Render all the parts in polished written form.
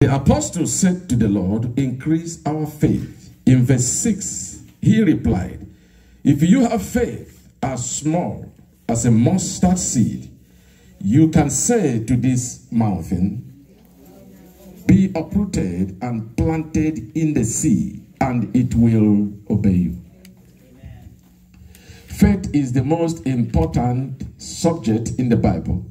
The apostle said to the Lord, increase our faith. In verse 6, he replied, if you have faith as small as a mustard seed, you can say to this mountain, be uprooted and planted in the sea, and it will obey you. Faith is the most important subject in the Bible.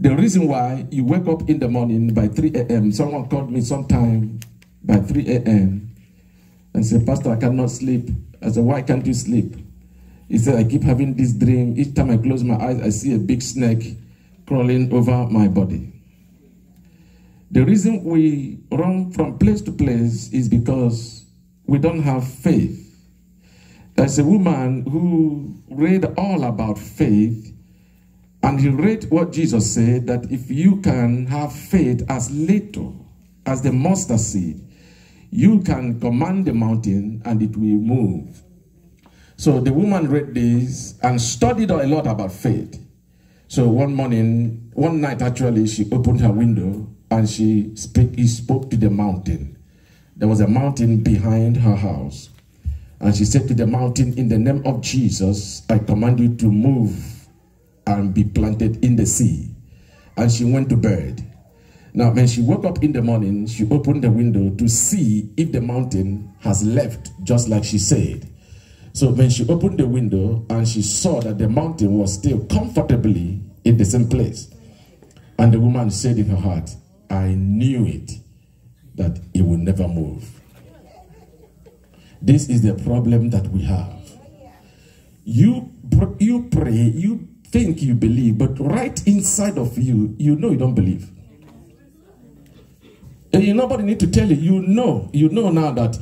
The reason why you wake up in the morning by 3 a.m., someone called me sometime by 3 a.m. and said, Pastor, I cannot sleep. I said, why can't you sleep? He said, I keep having this dream. Each time I close my eyes, I see a big snake crawling over my body. The reason we run from place to place is because we don't have faith. There's a woman who read all about faith, and he read what Jesus said, that if you can have faith as little as the mustard seed, you can command the mountain and it will move. So the woman read this and studied a lot about faith. So one night actually, she opened her window and he spoke to the mountain. There was a mountain behind her house. And she said to the mountain, in the name of Jesus, I command you to move and be planted in the sea. And she went to bed. Now, when she woke up in the morning, she opened the window to see if the mountain has left, just like she said. So when she opened the window and she saw that the mountain was still comfortably in the same place. And the woman said in her heart, I knew it, that it will never move. This is the problem that we have. You pray, you think you believe, but right inside of you, you know you don't believe. And nobody need to tell you, you know now that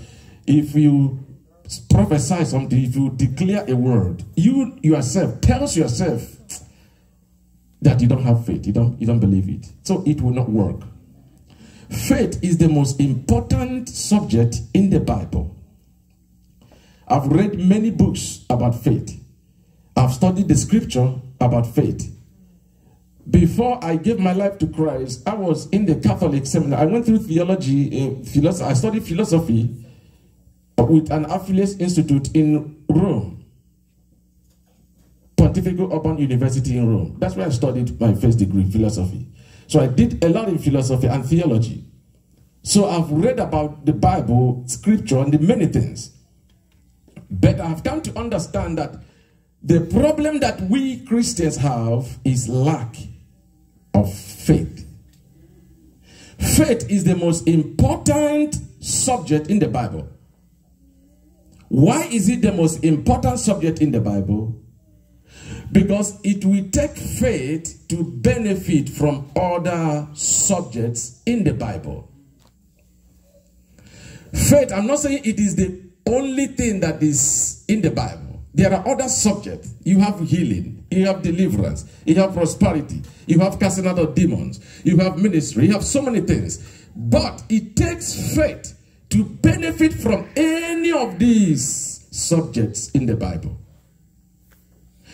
if you prophesy something, if you declare a word, you yourself tells yourself that you don't have faith, you don't believe it. So it will not work. Faith is the most important subject in the Bible. I've read many books about faith. I've studied the scripture about faith. Before I gave my life to Christ, I was in the Catholic seminary. I went through theology, I studied philosophy with an affiliate institute in Rome. Pontifical Urban University in Rome. That's where I studied my first degree, philosophy. So I did a lot in philosophy and theology. So I've read about the Bible, scripture, and the many things. But I've come to understand that the problem that we Christians have is lack of faith. Faith is the most important subject in the Bible. Why is it the most important subject in the Bible? Because it will take faith to benefit from other subjects in the Bible. Faith, I'm not saying it is the only thing that is in the Bible. There are other subjects. You have healing, you have deliverance, you have prosperity, you have casting out of demons, you have ministry, you have so many things. But it takes faith to benefit from any of these subjects in the Bible.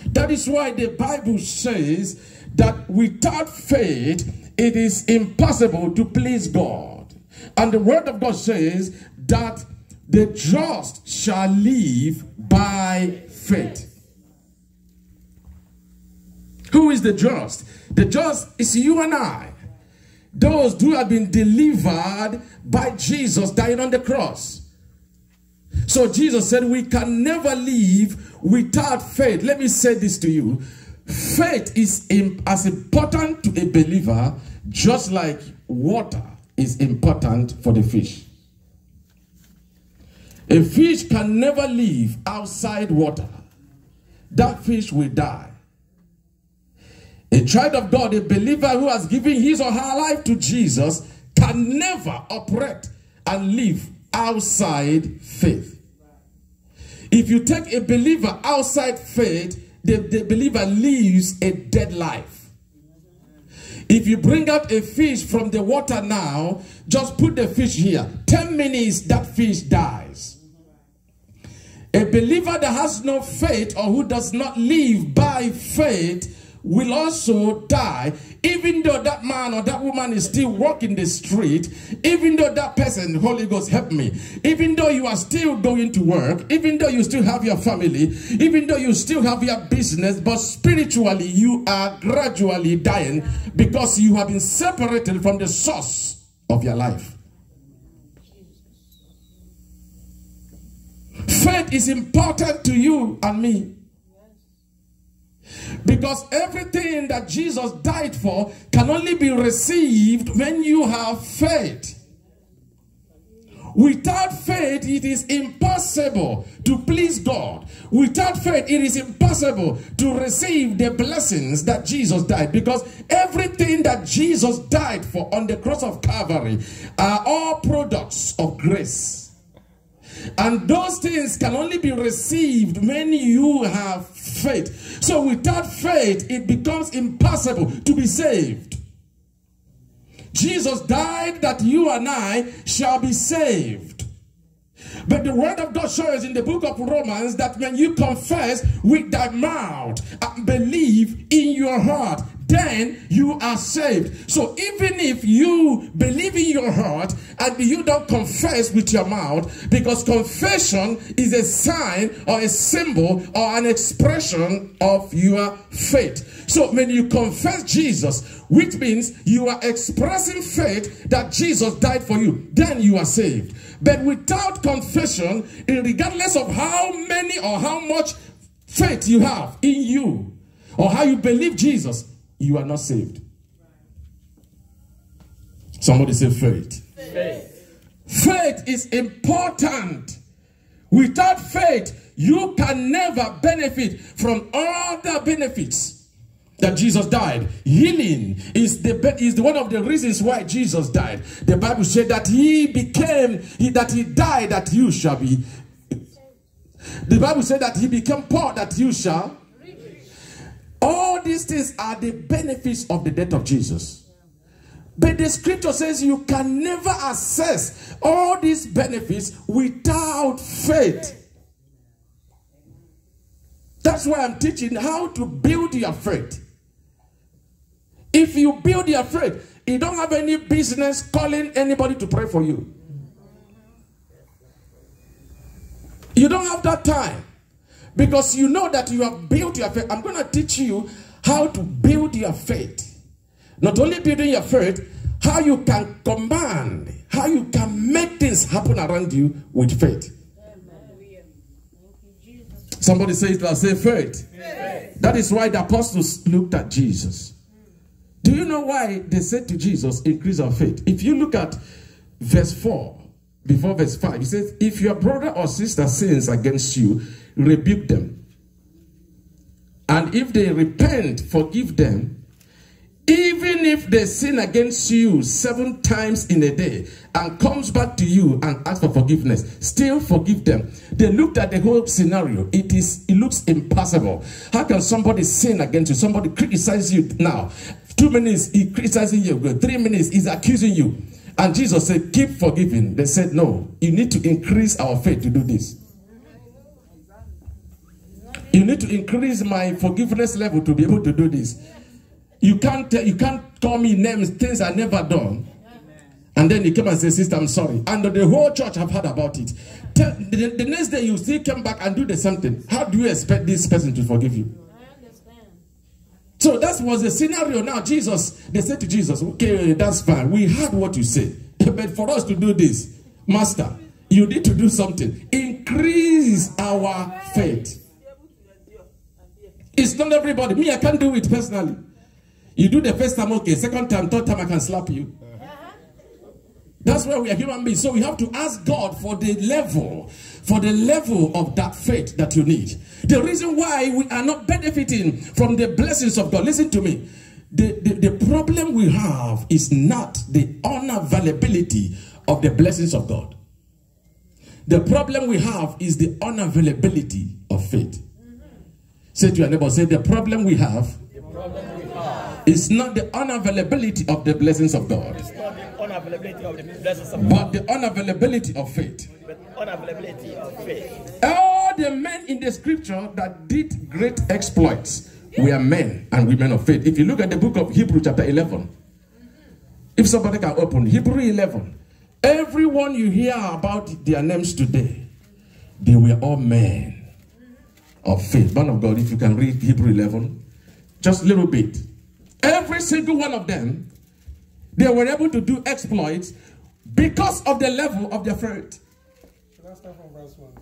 That is why the Bible says that without faith, it is impossible to please God. And the word of God says that the just shall live by faith. Who is the just? The just is you and I. Those who have been delivered by Jesus dying on the cross. So Jesus said we can never live without faith. Let me say this to you. Faith is as important to a believer just like water is important for the fish. A fish can never live outside water. That fish will die. A child of God, a believer who has given his or her life to Jesus, can never operate and live outside faith. If you take a believer outside faith, the believer lives a dead life. If you bring out a fish from the water now, just put the fish here. 10 minutes, that fish dies. A believer that has no faith or who does not live by faith will also die, even though that man or that woman is still walking the street, even though that person, Holy Ghost help me, even though you are still going to work, even though you still have your family, even though you still have your business, but spiritually you are gradually dying because you have been separated from the source of your life. Faith is important to you and me. Because everything that Jesus died for can only be received when you have faith. Without faith, it is impossible to please God. Without faith, it is impossible to receive the blessings that Jesus died. Because everything that Jesus died for on the cross of Calvary are all products of grace. And those things can only be received when you have faith. So without faith, it becomes impossible to be saved. Jesus died that you and I shall be saved. But the word of God shows in the book of Romans that when you confess with thy mouth and believe in your heart, then you are saved. So even if you believe in your heart and you don't confess with your mouth, because confession is a sign or a symbol or an expression of your faith. So when you confess Jesus, which means you are expressing faith that Jesus died for you, then you are saved. But without confession, regardless of how many or how much faith you have in you or how you believe Jesus, you are not saved. Somebody say faith. Faith. Faith is important. Without faith, you can never benefit from all the benefits that Jesus died. Healing is one of the reasons why Jesus died. The Bible said that he died that you shall be. The Bible said that he became poor that you shall. All these things are the benefits of the death of Jesus. But the scripture says you can never access all these benefits without faith. That's why I'm teaching how to build your faith. If you build your faith, you don't have any business calling anybody to pray for you. You don't have that time. Because you know that you have built your faith. I'm going to teach you how to build your faith. Not only building your faith, how you can command, how you can make things happen around you with faith. Somebody say it loud. Say faith. Faith. That is why the apostles looked at Jesus. Do you know why they said to Jesus, increase our faith? If you look at verse 4, before verse 5, he says, if your brother or sister sins against you, rebuke them. And if they repent, forgive them. Even if they sin against you 7 times in a day and comes back to you and asks for forgiveness, still forgive them. They looked at the whole scenario. It looks impossible. How can somebody sin against you? Somebody criticizes you now. 2 minutes, he criticizing you. 3 minutes, he's accusing you. And Jesus said, keep forgiving. They said, no, you need to increase our faith to do this. You need to increase my forgiveness level to be able to do this. You can't call me names, things I never done. And then you come and say, sister, I'm sorry. And the whole church have heard about it. The next day you still come back and do the same thing. How do you expect this person to forgive you? So that was the scenario. Now they said to Jesus, okay, that's fine. We heard what you said. But for us to do this, Master, you need to do something. Increase our faith. It's not everybody. Me, I can't do it personally. You do the first time, okay. Second time, third time, I can slap you. That's why we are human beings. So we have to ask God for the level of that faith that you need. The reason why we are not benefiting from the blessings of God, listen to me. The problem we have is not the unavailability of the blessings of God. The problem we have is the unavailability of faith. Say to your neighbor, say the problem we have is not the unavailability of the blessings of God. It's not the unavailability of the blessings of God. But the unavailability of faith. All the men in the scripture that did great exploits, We are men and women of faith. If you look at the book of Hebrews chapter 11, if somebody can open Hebrew 11, everyone you hear about their names today, they were all men of faith. Man of God, if you can read Hebrew 11, just a little bit. Every single one of them, they were able to do exploits because of the level of their faith. Should I start from verse 1?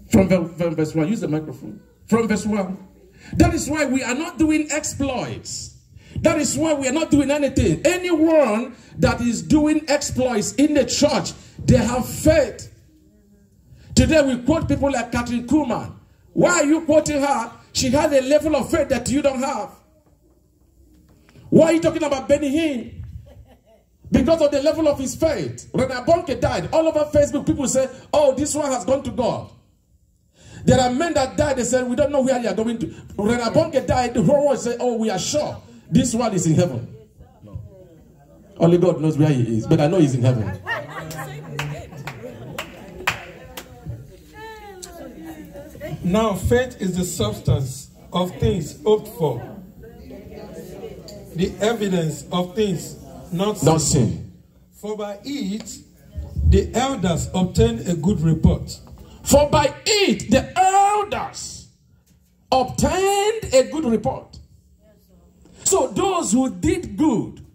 From verse 1. Use the microphone. From verse 1. That is why we are not doing exploits. That is why we are not doing anything. Anyone that is doing exploits in the church, they have faith. Today we quote people like Catherine Kuhlman. Why are you quoting her? She had a level of faith that you don't have. Why are you talking about Benny Hinn? Because of the level of his faith. Renard Bonnke died. All over Facebook, people say, oh, this one has gone to God. There are men that died. They said, we don't know where they are going to. Renard Bonnke died. The whole world said, oh, we are sure this one is in heaven. No. Only God knows where he is. But I know he's in heaven. Now, faith is the substance of things hoped for, the evidence of things not seen. For by it, the elders obtained a good report. For by it, the elders obtained a good report. So those who did good,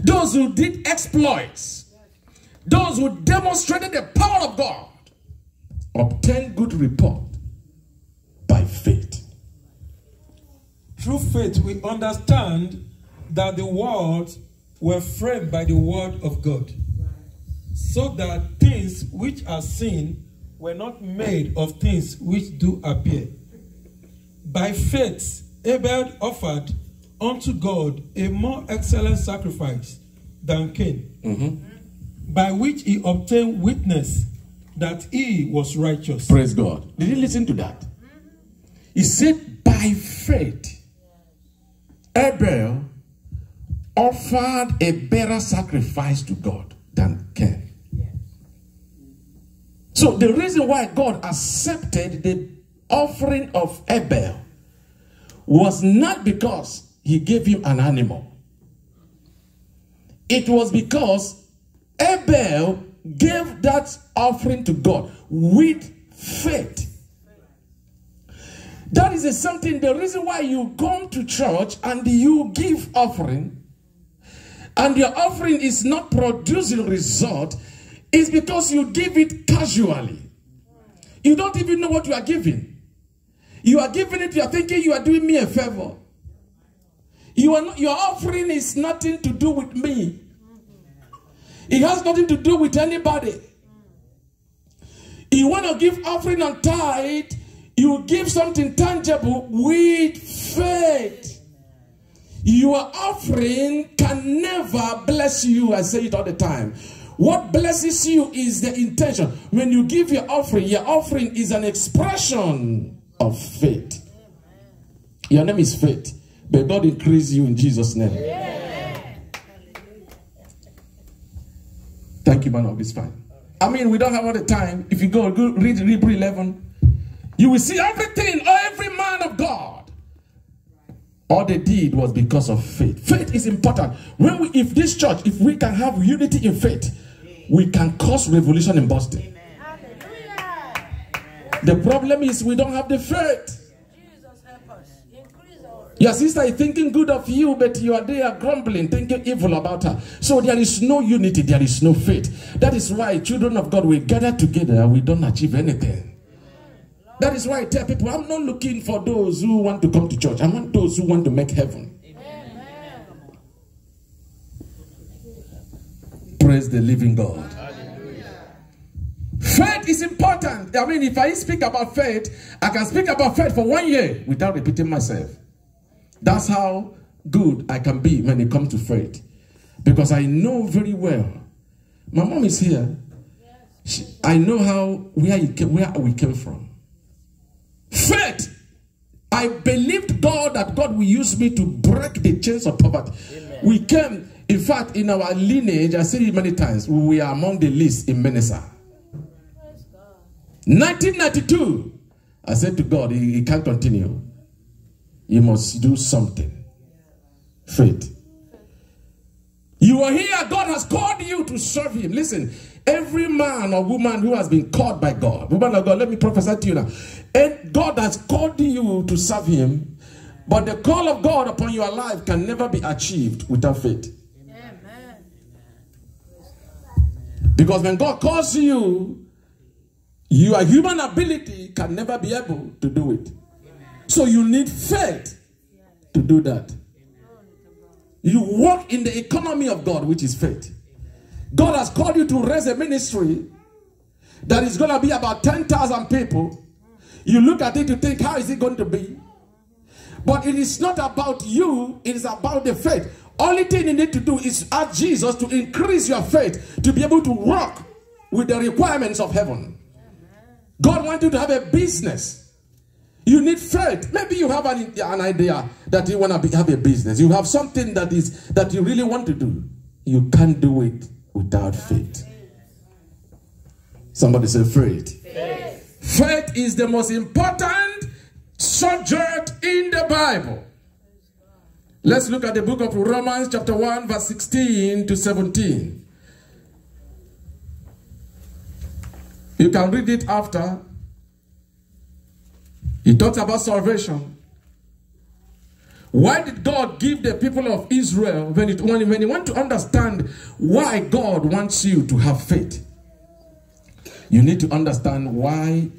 those who did exploits, those who demonstrated the power of God, obtained good report by faith. Through faith, we understand that the worlds were framed by the word of God, so that things which are seen were not made of things which do appear. By faith, Abel offered unto God a more excellent sacrifice than Cain, by which he obtained witness that he was righteous. Praise God. Did you listen to that? He said, by faith, Abel offered a better sacrifice to God than Cain. So the reason why God accepted the offering of Abel was not because he gave him an animal. It was because Abel gave that offering to God with faith. That is something, the reason why you come to church and you give offering, and your offering is not producing result, is because you give it casually. You don't even know what you are giving. You are giving it, you are thinking you are doing me a favor. You are not, your offering is nothing to do with me. It has nothing to do with anybody. You want to give offering and tithe, you give something tangible with faith. Your offering can never bless you. I say it all the time. What blesses you is the intention. When you give your offering is an expression of faith. Your name is Faith. But God increase you in Jesus' name. Thank you, man. Of this fine. I mean, we don't have all the time. If you go read Hebrew 11, you will see everything, every man of God. All they did was because of faith. Faith is important. If this church, if we can have unity in faith, we can cause revolution in Boston. The problem is we don't have the faith. Your sister is thinking good of you, but you are there grumbling, thinking evil about her. So there is no unity, there is no faith. That is why children of God, we gather together, we don't achieve anything. That is why I tell people, I'm not looking for those who want to come to church. I want those who want to make heaven. Amen. Praise the living God. Hallelujah. Faith is important. I mean, if I speak about faith, I can speak about faith for 1 year without repeating myself. That's how good I can be when it comes to faith. Because I know very well. My mom is here. I know where we came from. Faith. I believed God that God will use me to break the chains of poverty. Amen. We came, in fact, in our lineage, I said it many times, we are among the least in Menesa. 1992, I said to God, he can't continue. you must do something. Faith. You are here, God has called you to serve him. Listen, every man or woman who has been called by God, woman of God, let me prophesy to you now. And God has called you to serve him, but the call of God upon your life can never be achieved without faith. Amen. Because when God calls you, your human ability can never be able to do it. So you need faith to do that. You walk in the economy of God, which is faith. God has called you to raise a ministry that is going to be about 10,000 people. You look at it to think, how is it going to be? But it is not about you, it is about the faith. Only thing you need to do is ask Jesus to increase your faith to be able to work with the requirements of heaven. God wants you to have a business. You need faith. Maybe you have an idea that you want to have a business. You have something that you really want to do. You can't do it without faith. Somebody say faith. Faith is the most important subject in the Bible. Let's look at the book of Romans chapter 1 verse 16 to 17. You can read it after. He talks about salvation. Why did God give the people of Israel, when you want to understand why God wants you to have faith, you need to understand why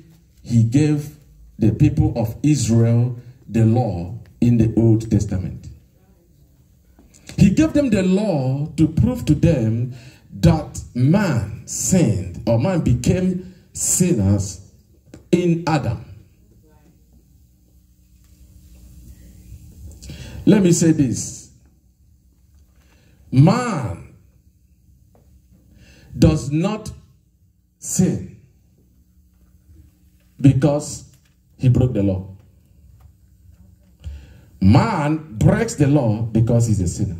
he gave the people of Israel the law in the Old Testament. He gave them the law to prove to them that man sinned, or man became sinners in Adam. Let me say this. Man does not sin because he broke the law. Man breaks the law because he's a sinner.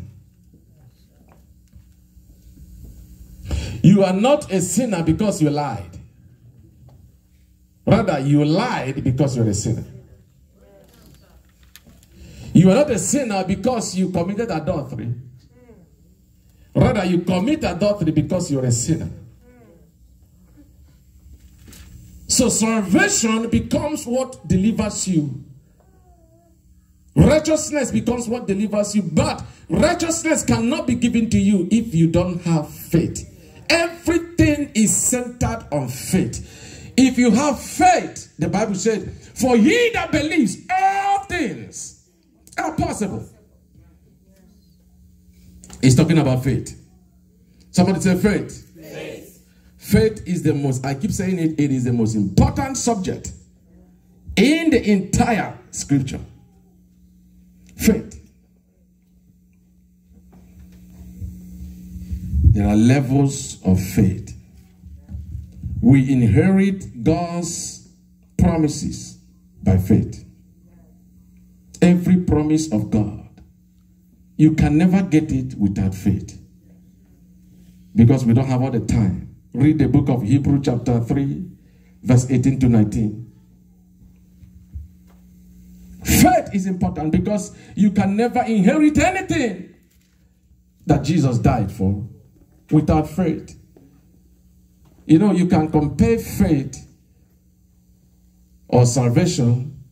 You are not a sinner because you lied. Rather, you lied because you're a sinner. You are not a sinner because you committed adultery. Rather, you commit adultery because you're a sinner. So salvation becomes what delivers you. Righteousness becomes what delivers you. But righteousness cannot be given to you if you don't have faith. Everything is centered on faith. If you have faith, the Bible says, for he that believes, all things are possible. It's talking about faith. Somebody say faith. Faith. Faith is the most, I keep saying it, it is the most important subject in the entire scripture. Faith. There are levels of faith. We inherit God's promises by faith. Every promise of God, you can never get it without faith. Because we don't have all the time. Read the book of Hebrews chapter 3, verse 18 to 19. Faith is important because you can never inherit anything that Jesus died for without faith. You know, you can compare faith or salvation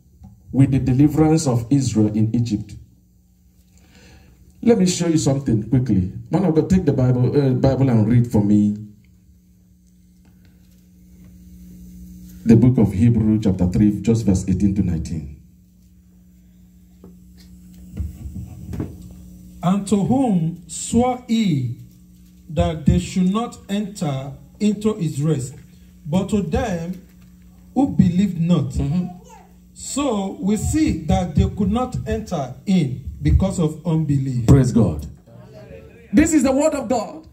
with the deliverance of Israel in Egypt. Let me show you something quickly. Man of God, take the Bible and read for me the book of Hebrews chapter 3, just verse 18 to 19. And to whom swore he that they should not enter into his rest, but to them who believed not. So we see that they could not enter in because of unbelief. Praise God. This is the word of God.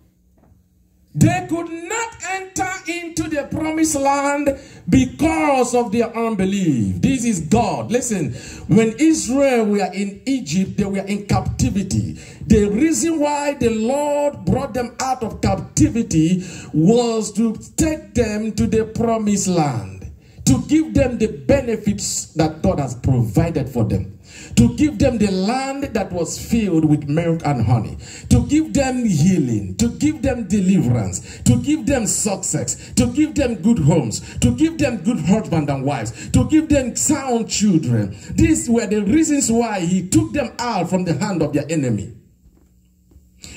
They could not enter into the promised land because of their unbelief. This is God. Listen, when Israel were in Egypt, they were in captivity. The reason why the Lord brought them out of captivity was to take them to the promised land. to give them the benefits that God has provided for them, to give them the land that was filled with milk and honey, to give them healing, to give them deliverance, to give them success, to give them good homes, to give them good husbands and wives, to give them sound children. These were the reasons why he took them out from the hand of their enemy.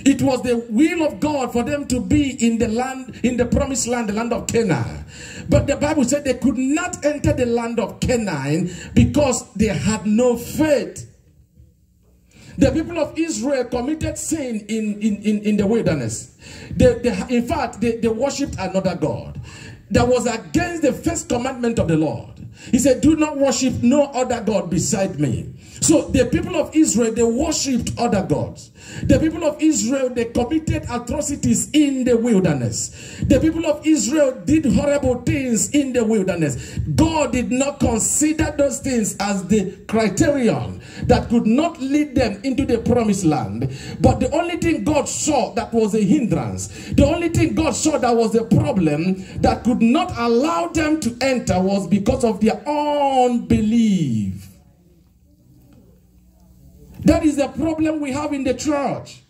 It was the will of God for them to be in the land, in the promised land, the land of Canaan. But the Bible said they could not enter the land of Canaan because they had no faith. The people of Israel committed sin in the wilderness. In fact, they worshipped another god that was against the first commandment of the Lord. He said, do not worship no other god beside me. So the people of Israel, they worshipped other gods. The people of Israel, they committed atrocities in the wilderness. The people of Israel did horrible things in the wilderness. God did not consider those things as the criterion that could not lead them into the promised land. But the only thing God saw that was a hindrance, the only thing God saw that was a problem that could not allow them to enter was because of their unbelief. That is the problem we have in the church.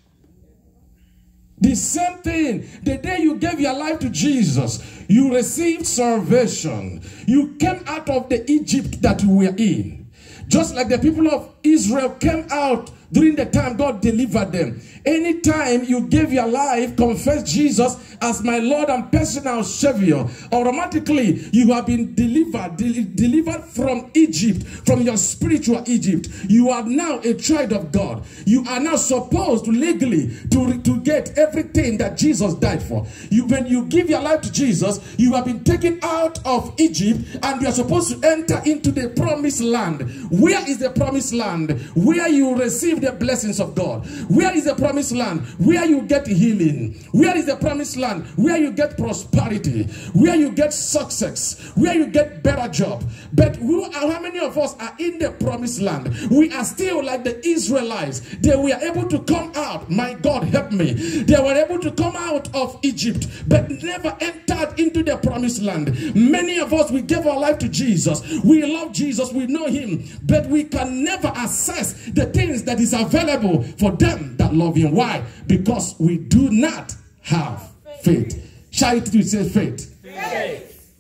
The same thing. The day you gave your life to Jesus, you received salvation. You came out of the Egypt that you were in. Just like the people of Israel came out during the time God delivered them. Anytime you gave your life, confess Jesus as my Lord and personal Savior, automatically you have been delivered from Egypt, from your spiritual Egypt. You are now a child of God. You are now supposed to legally to get everything that Jesus died for. When you give your life to Jesus, you have been taken out of Egypt and you are supposed to enter into the promised land. Where is the promised land? Where you receive the blessings of God. Where is the promised land? Where you get healing. Where is the promised land? Where you get prosperity. Where you get success. Where you get better job. But how many of us are in the promised land? We are still like the Israelites. They were able to come out. My God, help me. They were able to come out of Egypt, but never entered into the promised land. Many of us, we gave our life to Jesus. We love Jesus. We know him. But we can never assess the things that is available for them that love him. Why? Because we do not have faith. Shall it say faith? Faith.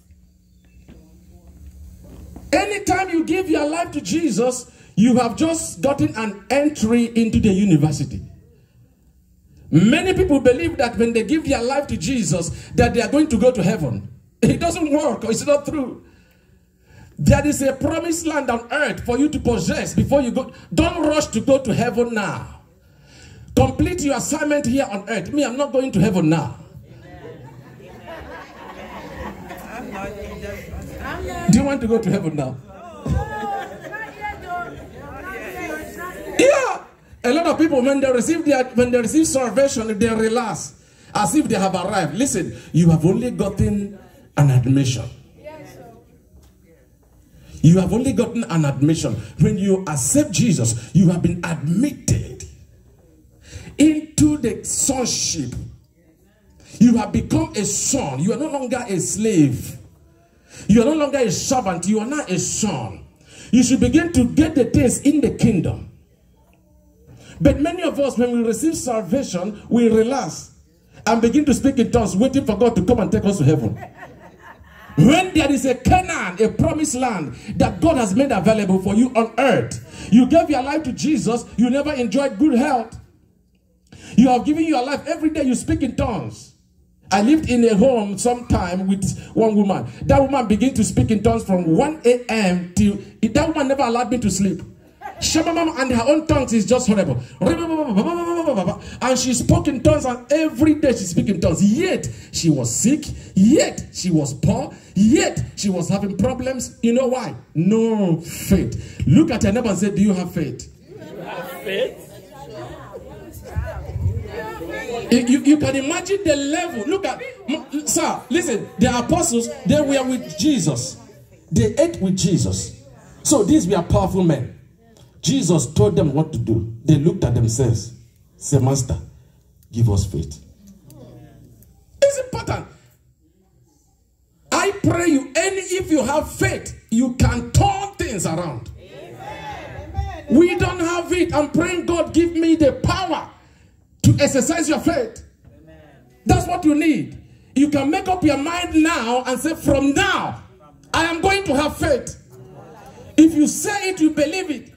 Anytime you give your life to Jesus, you have just gotten an entry into the university. Many people believe that when they give their life to Jesus, that they are going to go to heaven. It doesn't work, or it's not true. There is a promised land on earth for you to possess before you go. Don't rush to go to heaven now. Complete your assignment here on earth. Me, I'm not going to heaven now. Do you want to go to heaven now? Yeah. A lot of people, when they receive salvation, they relax as if they have arrived. Listen, you have only gotten an admission. You have only gotten an admission. When you accept Jesus, you have been admitted into the sonship. You have become a son. You are no longer a slave. You are no longer a servant. You are now a son. You should begin to get the things in the kingdom. But many of us, when we receive salvation, we relax and begin to speak in tongues, waiting for God to come and take us to heaven. When there is a Canaan, a promised land that God has made available for you on earth, you gave your life to Jesus, you never enjoyed good health. You have given your life every day, you speak in tongues. I lived in a home sometime with one woman. That woman began to speak in tongues from 1 a.m. till... That woman never allowed me to sleep. And her own tongues is just horrible. And she spoke in tongues, and every day she speaks in tongues. Yet she was sick, yet she was poor, yet she was having problems. You know why? No faith. Look at your neighbor and say, do you have faith? Do you have faith? You can imagine the level. Look at, sir, listen, the apostles, they were with Jesus. They ate with Jesus. So these were powerful men. Jesus told them what to do. They looked at themselves. Say, Master, give us faith. It's important. I I pray you, if you have faith, you can turn things around. Amen. We don't have it. I'm praying, God, give me the power to exercise your faith. Amen. That's what you need. You can make up your mind now and say, from now, I am going to have faith. If you say it, you believe it.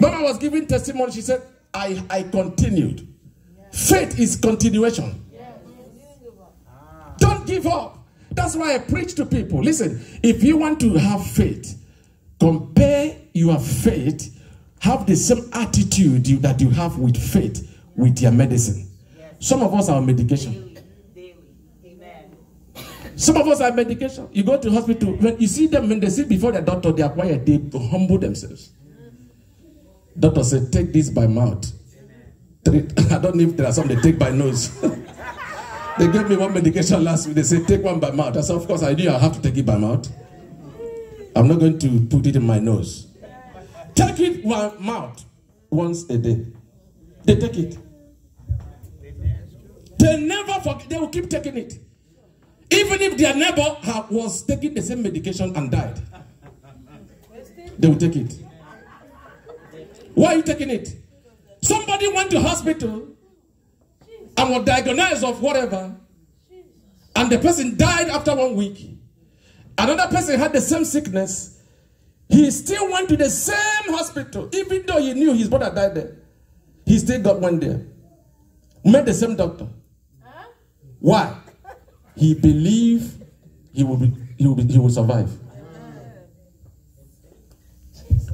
Mama was giving testimony. She said, I continued. Faith is continuation. Don't give up. That's why I preach to people. Listen, if you want to have faith, compare your faith, have the same attitude that you have with faith with your medicine. Some of us are on medication. Some of us are on medication. You go to hospital, when you see them, when they sit before the doctor, they are quiet, they humble themselves. Doctor said, take this by mouth. I don't know if there are some they take by nose. They gave me one medication last week. They said, take one by mouth. I said, of course, I knew I have to take it by mouth. I'm not going to put it in my nose. Take it by mouth once a day. They take it. They never forget. They will keep taking it. Even if their neighbor was taking the same medication and died, they will take it. Why are you taking it? Somebody went to hospital and was diagnosed of whatever, and the person died after 1 week. Another person had the same sickness. He still went to the same hospital, even though he knew his brother died there. He still went there. Met the same doctor. Why? He believed he will survive.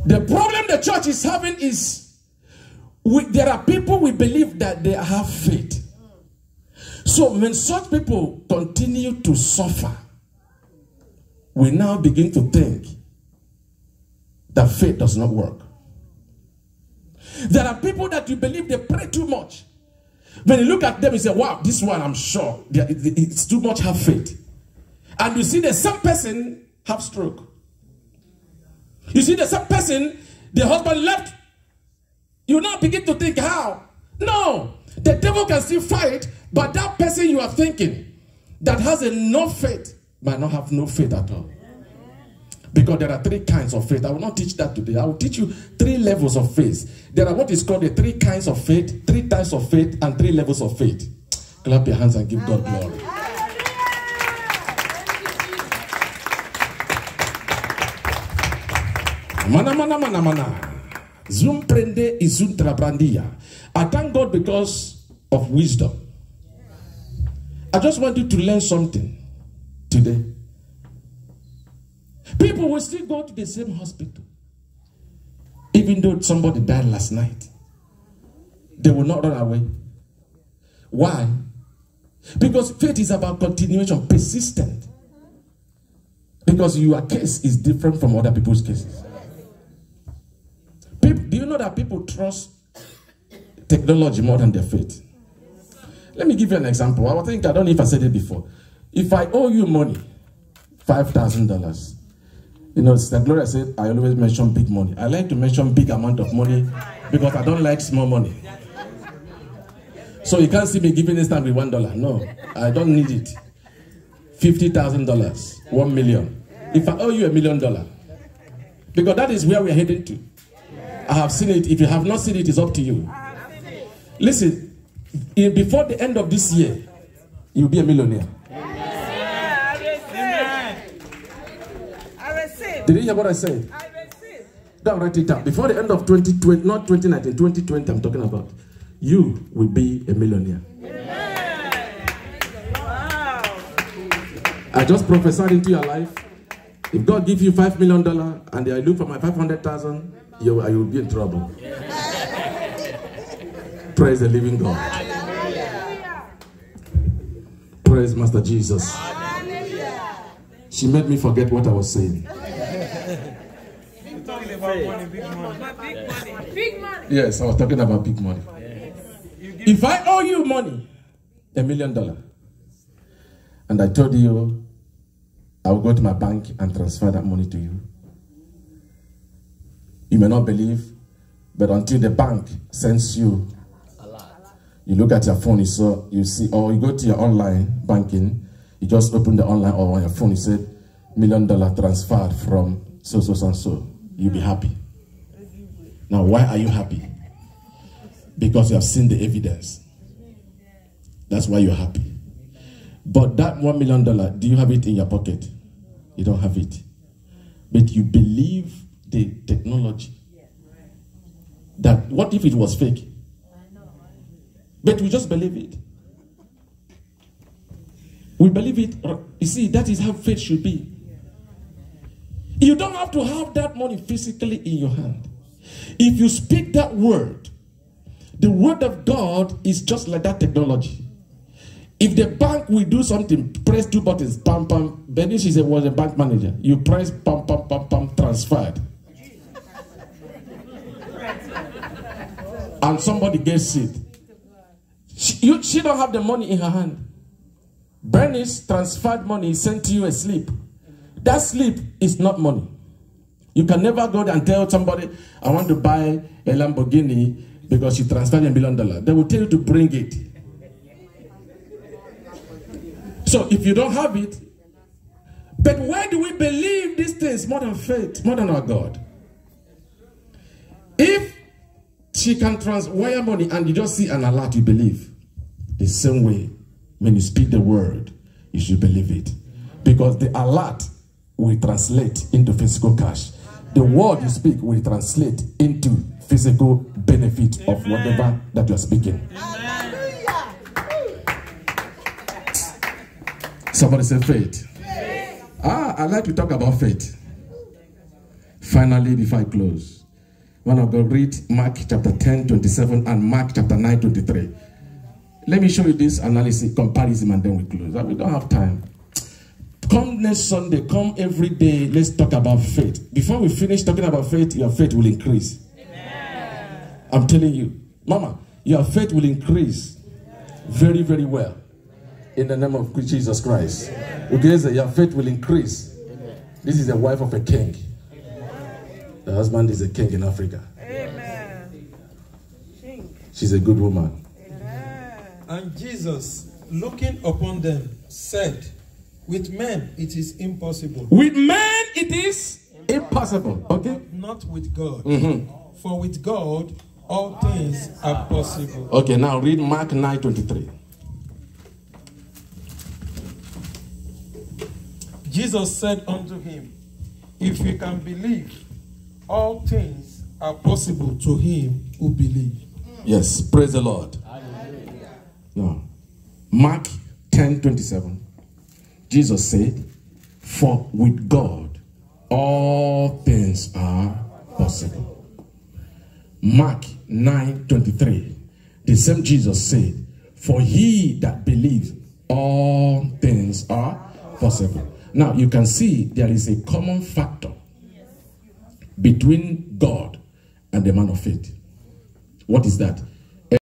The problem the church is having is there are people we believe that they have faith. So when such people continue to suffer, we now begin to think that faith does not work. There are people that you believe they pray too much. When you look at them, you say, wow, this one I'm sure it's too much have faith. And you see the same person have stroke. You see the same person, the husband left. You now begin to think how? No, the devil can still fight, but that person you are thinking that has enough faith might not have no faith at all. Because there are 3 kinds of faith. I will not teach that today. I will teach you 3 levels of faith. There are what is called the 3 kinds of faith, 3 types of faith, and 3 levels of faith. Clap your hands and give God glory. Mana mana mana mana. Zoom prende izun trabrandia. I thank God because of wisdom. I just want you to learn something today. People will still go to the same hospital. Even though somebody died last night, they will not run away. Why? Because faith is about continuation, persistent. Because your case is different from other people's cases. Do you know that people trust technology more than their faith? Let me give you an example. I don't know if I said it before. If I owe you money, $5,000, you know, Sister Gloria said, I always mention big money. I like to mention big amount of money because I don't like small money. So you can't see me giving this time with $1. No, I don't need it. $50,000, 1 million. If I owe you $1 million, because that is where we're heading to. I have seen it. If you have not seen it, it's up to you. Listen, before the end of this year, you'll be a millionaire. Did you hear what I said? I receive. Don't write it down. Before the end of 2020, not 2019, 2020, I'm talking about, you will be a millionaire. Wow. I just prophesied into your life. If God gives you $5 million and I look for my 500,000, I will be in trouble. Praise the living God. Praise Master Jesus. She made me forget what I was saying. Talking about money, big money. Big money. Yes, I was talking about big money. If I owe you money, $1 million, and I told you I will go to my bank and transfer that money to you, you may not believe, but until the bank sends you, you look at your phone, you see, or you go to your online banking, You just open the online or on your phone, you said, $1 million transferred from so. You'll be happy. Now, why are you happy? Because you have seen the evidence. That's why you're happy. But that $1 million, do you have it in your pocket? You don't have it. But you believe the technology. That what if it was fake? But we just believe it. We believe it. You see, that is how faith should be. You don't have to have that money physically in your hand. If you speak that word, the word of God is just like that technology. If the bank will do something, press 2 buttons, pam, pam. Benish was a bank manager. You press pam, pam, pam, pam, transferred. And somebody gets it. She don't have the money in her hand. Bernice transferred money, sent to you a slip. That slip is not money. You can never go there and tell somebody, I want to buy a Lamborghini because she transferred $1 million. They will tell you to bring it. So if you don't have it, but why do we believe these things more than faith, more than our God? If she can wire money and you just see an alert, you believe. The same way, when you speak the word, you should believe it. Because the alert will translate into physical cash. The word you speak will translate into physical benefit of whatever that you're speaking. Somebody say faith. I like to talk about faith. Finally, before I close, when I go read Mark chapter 10:27 and Mark chapter 9:23. Let me show you this analysis, comparison, and then we close. We don't have time. Come next Sunday, come every day, let's talk about faith. Before we finish talking about faith, your faith will increase. Amen. I'm telling you, Mama, your faith will increase very, very well. In the name of Jesus Christ. Okay, so your faith will increase. This is the wife of a king. The husband is a king in Africa. Amen. She's a good woman. And Jesus, looking upon them, said, with men it is impossible. With men it is impossible. Okay? Not with God. For with God all things are possible. Okay, now read Mark 9:23. Jesus said unto him, if you can believe, all things are possible to him who believes. Yes, praise the Lord. Now, Mark 10:27. Jesus said, for with God all things are possible. Mark 9:23. The same Jesus said, for he that believes all things are possible. Now you can see there is a common factor between God and the man of faith. What is that?